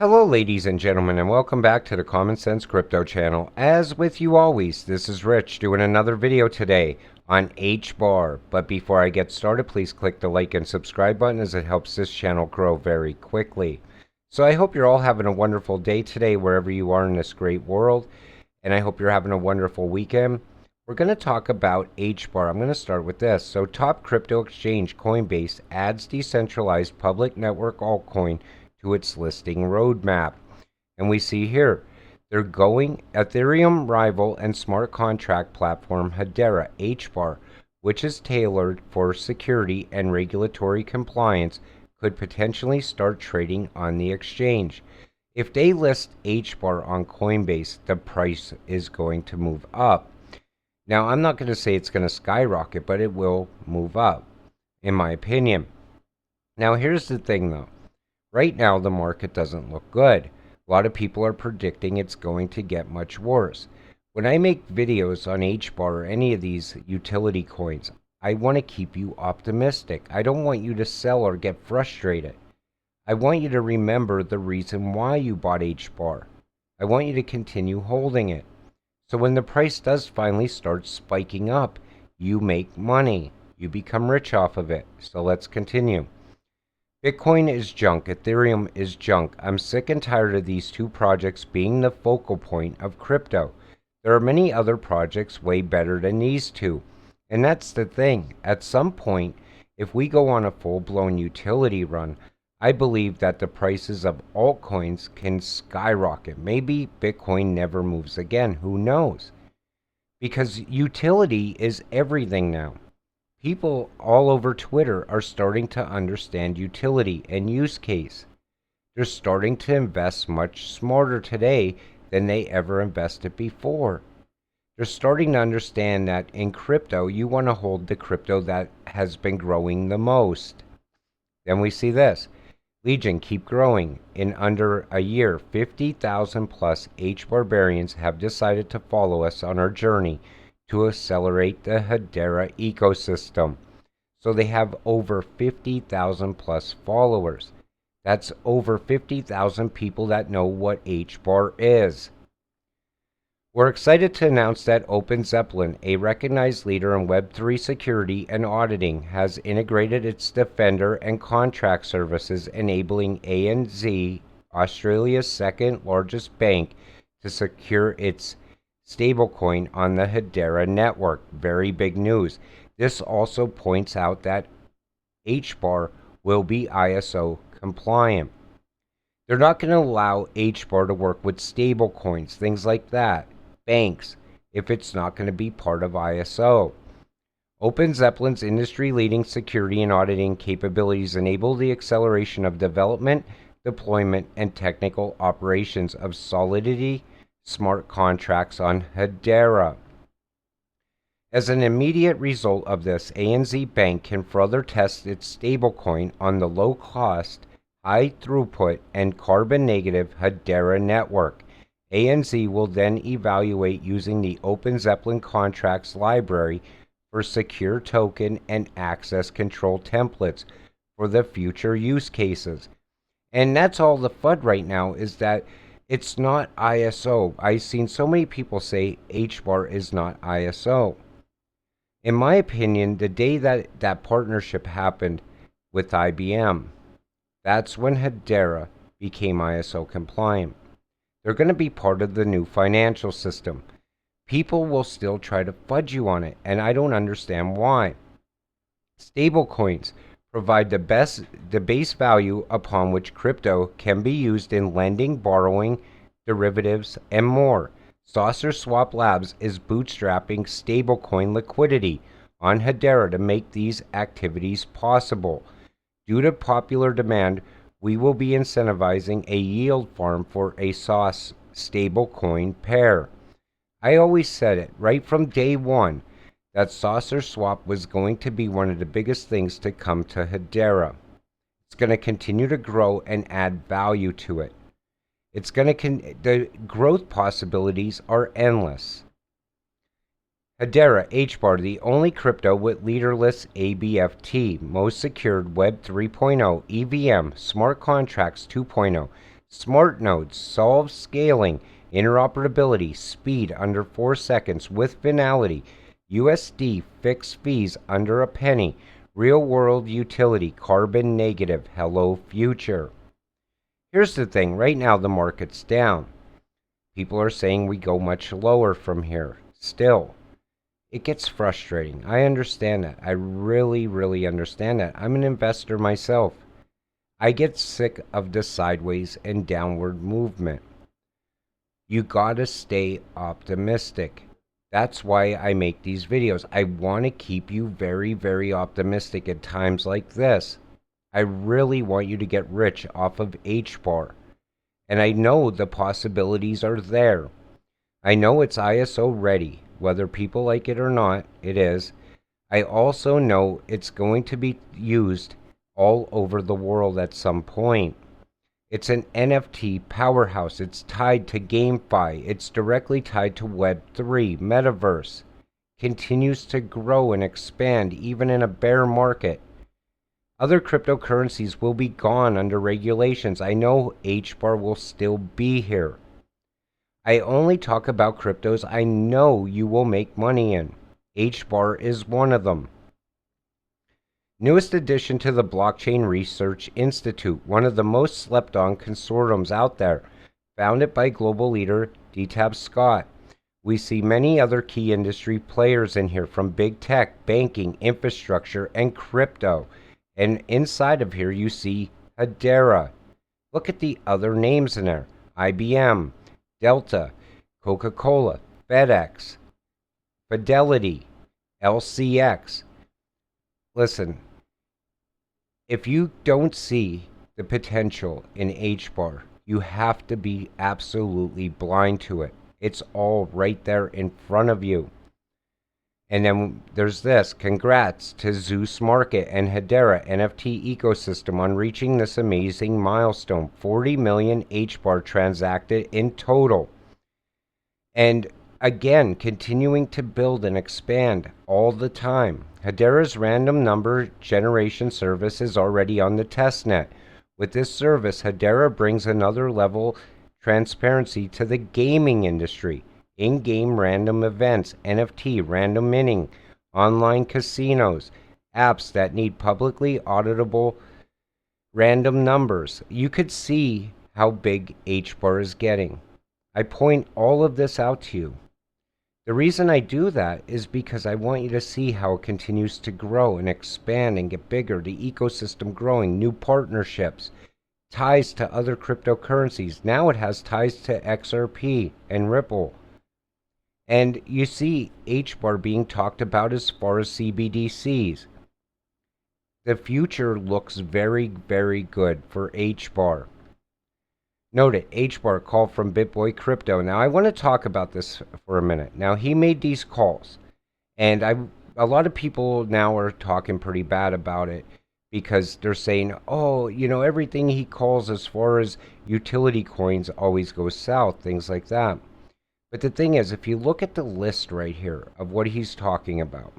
Hello ladies and gentlemen, and welcome back to the Common Sense Crypto channel. As with you always, this is Rich doing another video today on HBAR. But before I get started, please click the like and subscribe button as it helps this channel grow very quickly. So I hope you're all having a wonderful day today wherever you are in this great world, and I hope you're having a wonderful weekend. We're going to talk about HBAR. I'm going to start with this. So top crypto exchange Coinbase adds decentralized public network altcoin to its listing roadmap. And we see here, they're going Ethereum rival and smart contract platform Hedera HBAR, which is tailored for security and regulatory compliance, could potentially start trading on the exchange. If they list HBAR on Coinbase, the price is going to move up. Now, I'm not going to say it's going to skyrocket, but it will move up, in my opinion. Now, here's the thing, though. Right now, the market doesn't look good. A lot of people are predicting it's going to get much worse. When I make videos on HBAR or any of these utility coins, I want to keep you optimistic. I don't want you to sell or get frustrated. I want you to remember the reason why you bought HBAR. I want you to continue holding it. So when the price does finally start spiking up, you make money. You become rich off of it. So let's continue. Bitcoin is junk. Ethereum is junk. I'm sick and tired of these two projects being the focal point of crypto. There are many other projects way better than these two. And that's the thing. At some point, if we go on a full-blown utility run, I believe that the prices of altcoins can skyrocket. Maybe Bitcoin never moves again. Who knows? Because utility is everything now. People all over Twitter are starting to understand utility and use case. They're starting to invest much smarter today than they ever invested before. They're starting to understand that in crypto, you want to hold the crypto that has been growing the most. Then we see this. Legion keep growing. In under a year, 50,000 plus HBARbarians have decided to follow us on our journey to accelerate the Hedera ecosystem. So they have over 50,000 plus followers. That's over 50,000 people that know what HBAR is. We're excited to announce that OpenZeppelin, a recognized leader in Web3 security and auditing, has integrated its Defender and contract services, enabling ANZ, Australia's second largest bank, to secure its stablecoin on the Hedera network. Very big news. This also points out that HBAR will be ISO compliant. They're not going to allow HBAR to work with stablecoins, things like that, banks, if it's not going to be part of ISO. OpenZeppelin's industry-leading security and auditing capabilities enable the acceleration of development, deployment, and technical operations of Solidity smart contracts on Hedera. As an immediate result of this, ANZ Bank can further test its stablecoin on the low-cost, high-throughput, and carbon-negative Hedera network. ANZ will then evaluate using the OpenZeppelin contracts library for secure token and access control templates for the future use cases. And that's all the FUD right now, is that it's not ISO. I've seen so many people say HBAR is not ISO. In my opinion, the day that partnership happened with IBM, that's when Hedera became ISO compliant. They're going to be part of the new financial system. People will still try to fudge you on it, and I don't understand why. Stablecoins provide the base value upon which crypto can be used in lending, borrowing, derivatives, and more. SaucerSwap Labs is bootstrapping stablecoin liquidity on Hedera to make these activities possible. Due to popular demand, we will be incentivizing a yield farm for a Sauce stablecoin pair. I always said it right from day one that SaucerSwap was going to be one of the biggest things to come to Hedera. It's going to continue to grow and add value to it. It's going to the growth possibilities are endless. Hedera HBAR, the only crypto with leaderless ABFT, most secured Web 3.0, EVM, smart contracts 2.0, Smart nodes solve scaling, interoperability, speed under 4 seconds with finality, USD fixed fees under a penny, real world utility, carbon negative, hello future. Here's the thing, right now the market's down. People are saying we go much lower from here. Still, it gets frustrating. I understand that. I really, really understand that. I'm an investor myself. I get sick of the sideways and downward movement. You gotta stay optimistic. That's why I make these videos. I want to keep you very, very optimistic at times like this. I really want you to get rich off of HBAR. And I know the possibilities are there. I know it's ISO ready. Whether people like it or not, it is. I also know it's going to be used all over the world at some point. It's an NFT powerhouse. It's tied to GameFi. It's directly tied to Web3, Metaverse. Continues to grow and expand even in a bear market. Other cryptocurrencies will be gone under regulations. I know HBAR will still be here. I only talk about cryptos I know you will make money in. HBAR is one of them. Newest addition to the Blockchain Research Institute, one of the most slept on consortiums out there, founded by global leader D-Tab Scott. We see many other key industry players in here, from big tech, banking, infrastructure, and crypto. And inside of here you see Hedera. Look at the other names in there. IBM, Delta, Coca-Cola, FedEx, Fidelity, LCX. Listen, if you don't see the potential in HBAR, you have to be absolutely blind to it. It's all right there in front of you. And then there's this. Congrats to Zeus Market and Hedera NFT ecosystem on reaching this amazing milestone. 40 million HBAR transacted in total. And again, continuing to build and expand all the time. Hedera's random number generation service is already on the testnet. With this service, Hedera brings another level transparency to the gaming industry. In-game random events, NFT, random minting, online casinos, apps that need publicly auditable random numbers. You could see how big HBAR is getting. I point all of this out to you. The reason I do that is because I want you to see how it continues to grow and expand and get bigger, the ecosystem growing, new partnerships, ties to other cryptocurrencies. Now it has ties to XRP and Ripple. And you see HBAR being talked about as far as CBDCs. The future looks very, very good for HBAR. Note it, HBAR call from BitBoy Crypto. Now I want to talk about this for a minute. Now he made these calls, and a lot of people now are talking pretty bad about it because they're saying, oh, you know, everything he calls as far as utility coins always goes south, things like that. But the thing is, if you look at the list right here of what he's talking about,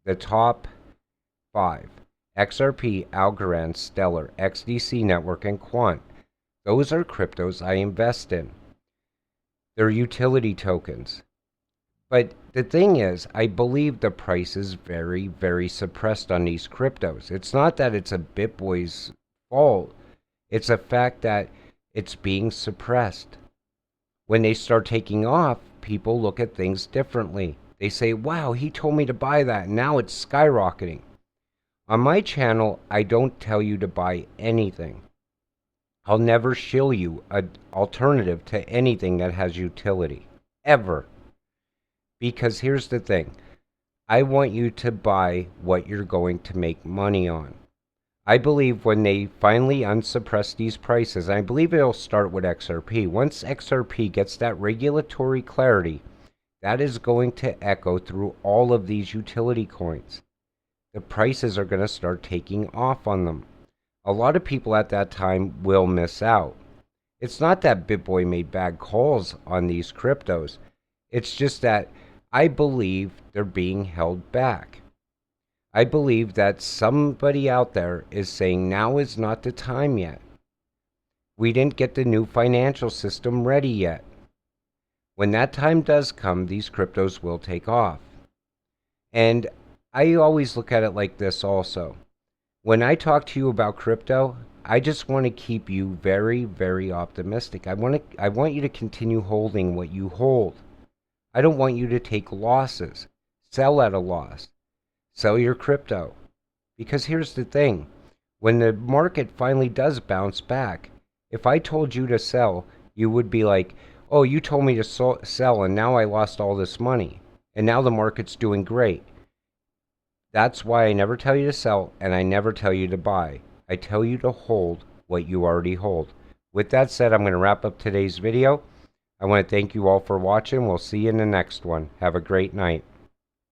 the top 5, XRP, Algorand, Stellar, XDC Network, and Quant, those are cryptos I invest in. They're utility tokens. But the thing is, I believe the price is very, very suppressed on these cryptos. It's not that it's a BitBoy's fault. It's a fact that it's being suppressed. When they start taking off, people look at things differently. They say, wow, he told me to buy that, and now it's skyrocketing. On my channel, I don't tell you to buy anything. I'll never shill you an alternative to anything that has utility. Ever. Because here's the thing. I want you to buy what you're going to make money on. I believe when they finally unsuppress these prices, I believe it'll start with XRP. Once XRP gets that regulatory clarity, that is going to echo through all of these utility coins. The prices are going to start taking off on them. A lot of people at that time will miss out. It's not that BitBoy made bad calls on these cryptos. It's just that I believe they're being held back. I believe that somebody out there is saying now is not the time yet. We didn't get the new financial system ready yet. When that time does come, these cryptos will take off. And I always look at it like this also. When I talk to you about crypto, I just want to keep you very, very optimistic. I want you to continue holding what you hold. I don't want you to take losses. Sell at a loss. Sell your crypto. Because here's the thing. When the market finally does bounce back, if I told you to sell, you would be like, oh, you told me to sell and now I lost all this money. And now the market's doing great. That's why I never tell you to sell and I never tell you to buy. I tell you to hold what you already hold. With that said, I'm going to wrap up today's video. I want to thank you all for watching. We'll see you in the next one. Have a great night.